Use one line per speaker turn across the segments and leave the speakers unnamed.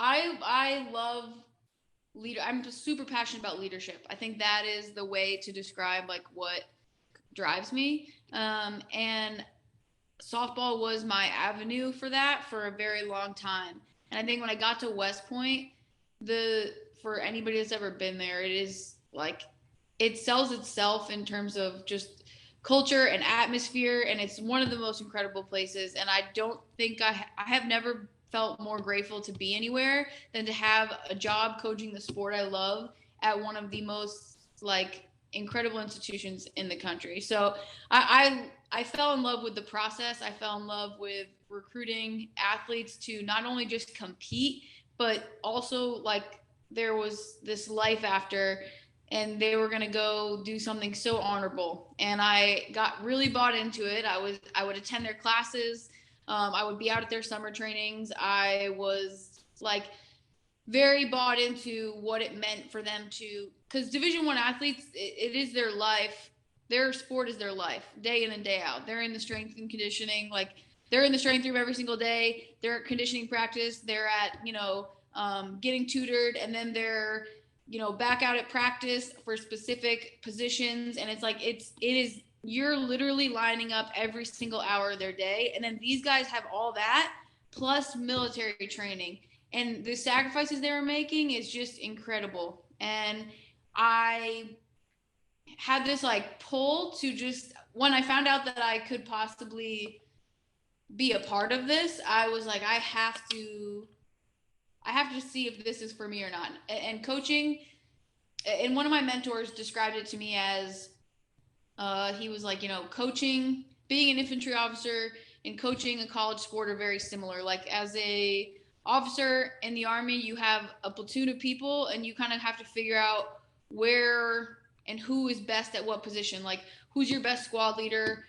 I love leader. I'm just super passionate about leadership. I think that is the way to describe like what drives me. And softball was my avenue for that for a very long time. And I think when I got to West Point, for anybody that's ever been there, it is like it sells itself in terms of just culture and atmosphere, and it's one of the most incredible places. And I don't think I have never felt more grateful to be anywhere than to have a job coaching the sport I love at one of the most like incredible institutions in the country. So I fell in love with the process. I fell in love with recruiting athletes to not only just compete, but also like there was this life after, and they were going to go do something so honorable. And I got really bought into it. I would attend their classes. I would be out at their summer trainings. I was like very bought into what it meant for them to, because Division I athletes, it is their life. Their sport is their life, day in and day out. They're in the strength and conditioning, like they're in the strength room every single day. They're at conditioning practice. They're at getting tutored, and then they're back out at practice for specific positions. And it's like it is you're literally lining up every single hour of their day, and then these guys have all that plus military training, and the sacrifices they were making is just incredible. And I had this like pull to just, when I found out that I could possibly be a part of this, I was like, I have to see if this is for me or not. And coaching, and one of my mentors described it to me as he was like, coaching, being an infantry officer and coaching a college sport are very similar. Like as a officer in the Army, you have a platoon of people and you kind of have to figure out where and who is best at what position. Like who's your best squad leader,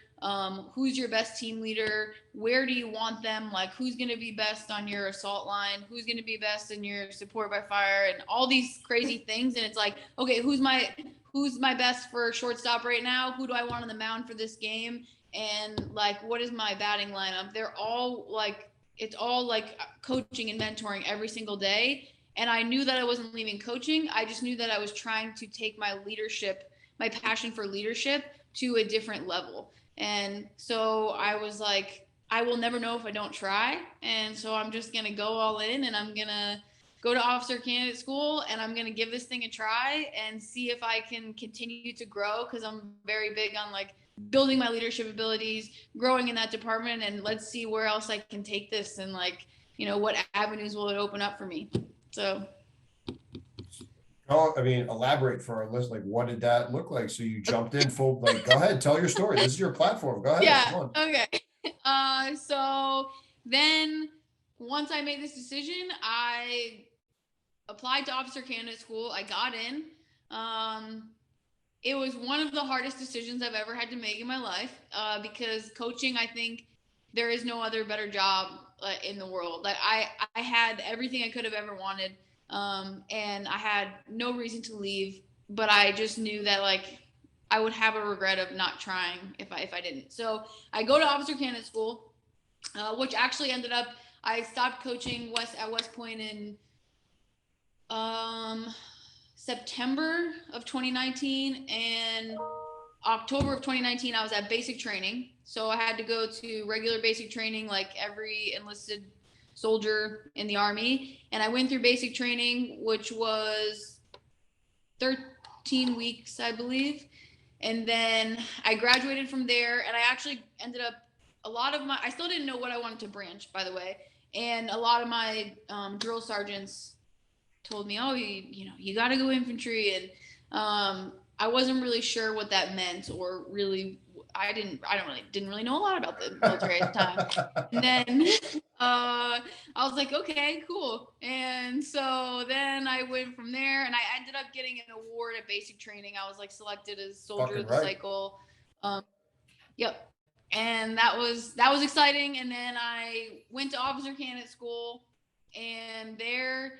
who's your best team leader, where do you want them, like who's going to be best on your assault line, who's going to be best in your support by fire, and all these crazy things. And it's like, okay, who's my best for shortstop right now, who do I want on the mound for this game, and like what is my batting lineup. They're all like, it's all like coaching and mentoring every single day. And I knew that I wasn't leaving coaching. I just knew that I was trying to take my leadership, my passion for leadership, to a different level. And so I was like, I will never know if I don't try. And so I'm just going to go all in, and I'm going to go to officer candidate school, and I'm going to give this thing a try and see if I can continue to grow, because I'm very big on like building my leadership abilities, growing in that department, and let's see where else I can take this, and like, what avenues will it open up for me. So
Oh, I mean, elaborate for our list. Like, what did that look like? So you jumped in full, like, go ahead, tell your story. This is your platform. Go ahead. Come
yeah,
on.
okay. So then once I made this decision, I applied to officer candidate school. I got in. It was one of the hardest decisions I've ever had to make in my life, because coaching, I think there is no other better job in the world. Like I had everything I could have ever wanted, and I had no reason to leave. But I just knew that like I would have a regret of not trying if I didn't. So I go to officer candidate school, which actually ended up, I stopped coaching at West Point in um, September of 2019, and October of 2019 I was at basic training. So I had to go to regular basic training like every enlisted soldier in the Army, and I went through basic training, which was 13 weeks, I believe. And then I graduated from there, and I actually ended up, I still didn't know what I wanted to branch, by the way. And a lot of my drill sergeants told me, oh, you got to go infantry. And I wasn't really sure what that meant, or really, didn't really know a lot about the military at the time. And then I was like, okay, cool. And so then I went from there, and I ended up getting an award at basic training. I was like selected as soldier
Fucking
of the
right.
cycle. Yep. And that was exciting. And then I went to officer candidate school, and there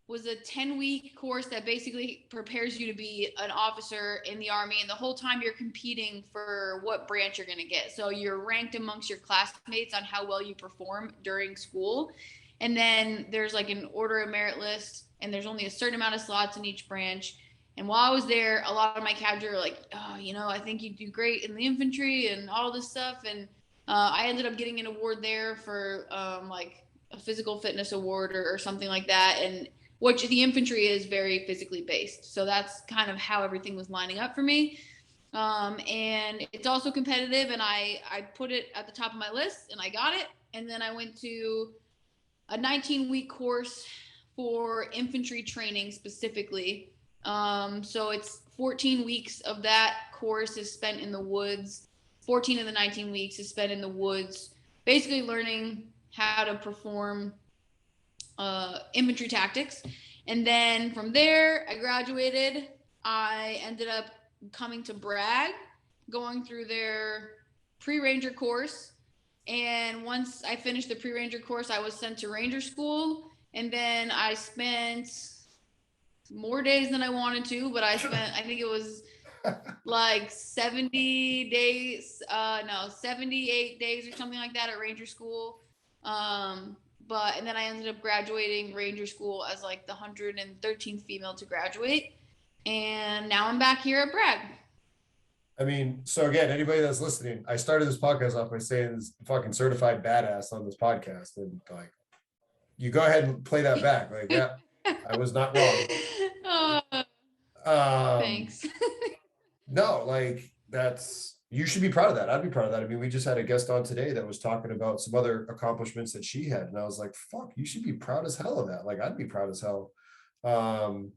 was a 10-week course that basically prepares you to be an officer in the Army. And the whole time you're competing for what branch you're going to get. So you're ranked amongst your classmates on how well you perform during school. And then there's like an order of merit list, and there's only a certain amount of slots in each branch. And while I was there, a lot of my cadre were like, oh, you know, I think you do great in the infantry and all this stuff. And I ended up getting an award there for like a physical fitness award or something like that. And which the infantry is very physically based. So that's kind of how everything was lining up for me. And it's also competitive, and I put it at the top of my list, and I got it. And then I went to a 19-week course for infantry training specifically. So it's 14 weeks of that course is spent in the woods. 14 of the 19 weeks is spent in the woods, basically learning how to perform infantry tactics. And then from there, I graduated. I ended up coming to Bragg, going through their pre-ranger course. And once I finished the pre-ranger course, I was sent to ranger school. And then I spent more days than I wanted to, but I think it was like 70 days, 78 days or something like that at ranger school. And then I ended up graduating ranger school as like the 113th female to graduate. And now I'm back here at Bragg.
I mean, so again, anybody that's listening, I started this podcast off by saying this fucking certified badass on this podcast. And like, you go ahead and play that back. Like, yeah, I was not wrong.
Thanks.
No, like you should be proud of that. I'd be proud of that. I mean, we just had a guest on today that was talking about some other accomplishments that she had. And I was like, fuck, you should be proud as hell of that. Like, I'd be proud as hell. One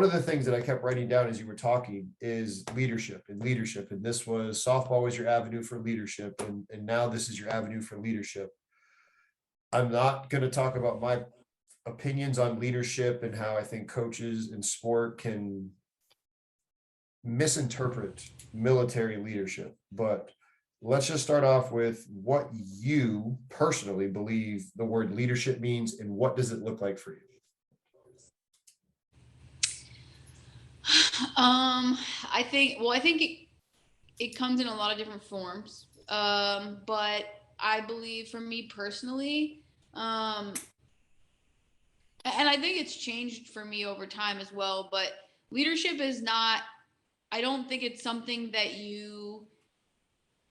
of the things that I kept writing down as you were talking is leadership. And this was softball was your avenue for leadership. And now this is your avenue for leadership. I'm not going to talk about my opinions on leadership and how I think coaches in sport can misinterpret military leadership, but let's just start off with what you personally believe the word leadership means and what does it look like for you?
I think it comes in a lot of different forms. But I believe for me personally, and I think it's changed for me over time as well, but leadership is not, I don't think it's something that you,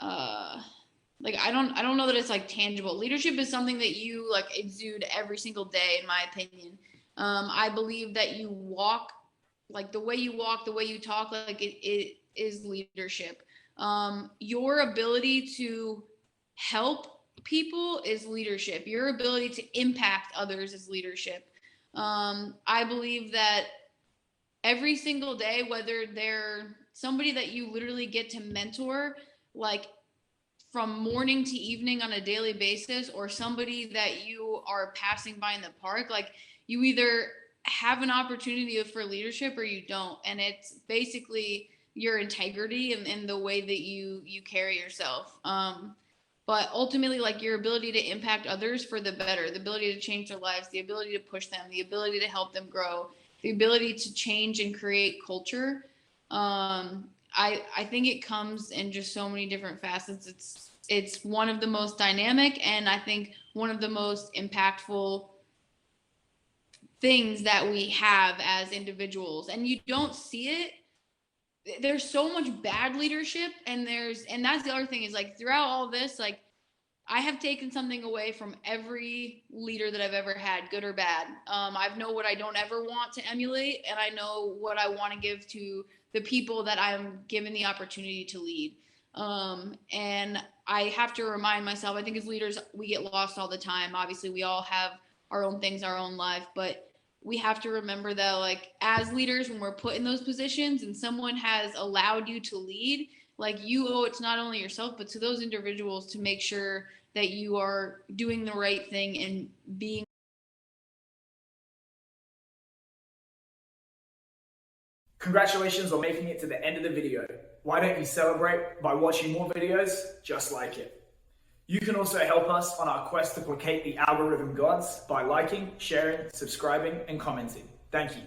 like, I don't know that it's like tangible. Leadership is something that you like exude every single day, in my opinion. I believe that you walk, like the way you walk, the way you talk, like it is leadership. Your ability to help people is leadership. Your ability to impact others is leadership. I believe that every single day, whether they're somebody that you literally get to mentor, like from morning to evening on a daily basis, or somebody that you are passing by in the park, like you either have an opportunity for leadership or you don't. And it's basically your integrity and the way that you carry yourself. But ultimately, like your ability to impact others for the better, the ability to change their lives, the ability to push them, the ability to help them grow, the ability to change and create culture. I think it comes in just so many different facets. It's one of the most dynamic, and I think one of the most impactful things that we have as individuals. And you don't see it. There's so much bad leadership, and that's the other thing is like throughout all this, like I have taken something away from every leader that I've ever had, good or bad. I know what I don't ever want to emulate, and I know what I want to give to the people that I'm given the opportunity to lead. And I have to remind myself, I think as leaders, we get lost all the time. Obviously, we all have our own things, our own life, but we have to remember that, like, as leaders, when we're put in those positions and someone has allowed you to lead, like, you owe it to not only yourself, but to those individuals to make sure that you are doing the right thing and being.
Congratulations on making it to the end of the video. Why don't you celebrate by watching more videos just like it? You can also help us on our quest to placate the algorithm gods by liking, sharing, subscribing, and commenting. Thank you.